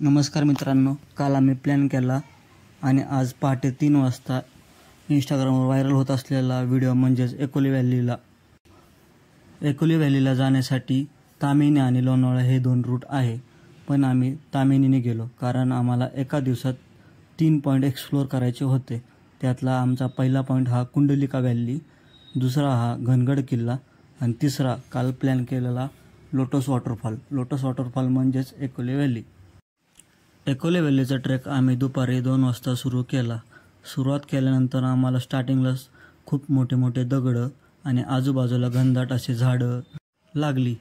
नमस्कार मित्रांनो, काल आम्ही प्लॅन केला आणि आज पहाटे 3 वाजता इंस्टाग्रामवर व्हायरल होत असलेला व्हिडिओ म्हणजेच एकोली व्हॅलीला जाण्यासाठी ताम्हिणी आणि लोणावळा हे 2 रूट आहे. पण आम्ही ताम्हिणीने गेलो कारण आम्हाला एका दिवसात 3 पॉईंट एक्सप्लोअर करायचे होते. त्यातला आमचा पहिला पॉईंट हा कुंडलिका व्हॅली, दुसरा हा घनगड किल्ला आणि तिसरा काल प्लॅन केलेला लोटस वॉटरफॉल म्हणजेच एकोली व्हॅली. एकोली व्हॅलीचा ट्रेक आम्ही दुपारी 2 वाजता सुरू केला. सुरुवात केल्यानंतर आम्हाला स्टार्टिंगलाच खूप मोठे दगडं आणि आजूबाजूला घनदाट अशी झाडं लागली.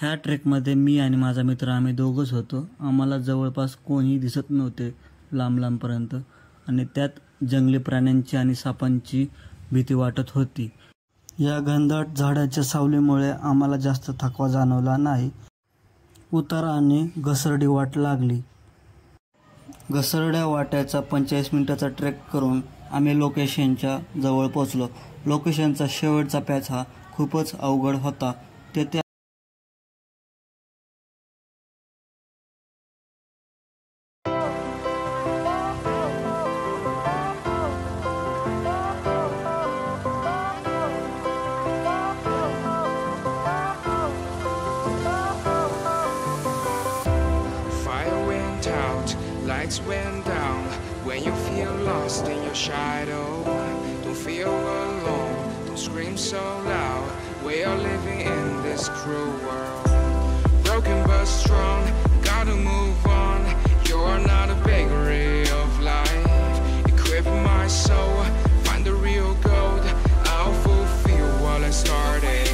ह्या ट्रेकमध्ये मी आणि माझा मित्र आम्ही दोघंच होतो. आम्हाला जवळपास कोणीही दिसत नव्हते लांबपर्यंत आणि त्यात जंगली प्राण्यांची आणि सापांची भीती वाटत होती. या घनदाट झाडाच्या सावलीमुळे आम्हाला जास्त थकवा जाणवला नाही. उतार आणि घसरडी वाट लागली. घसरड्या वाट्याचा 45 मिनिटाचा ट्रेक करून आम्ही लोकेशनच्या जवळ पोहोचलो. लोकेशनचा शेवटचा पॅच हा खूपच अवघड होता. तेथे lights went down when you feel lost in your shadow. Don't feel alone, don't scream so loud. We are living in this cruel world. Broken but strong, gotta move on. You are not a bakery of life. Equip my soul, find the real gold. I'll fulfill what I started.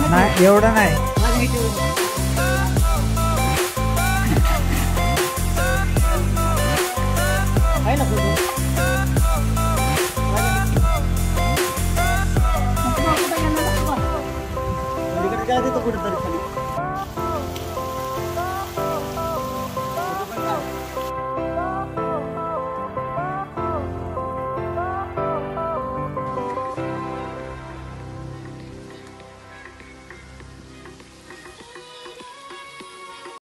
नाही एवढं नाही. आहे ना photo? तिकडे काय देतो कुठेतरी खाली.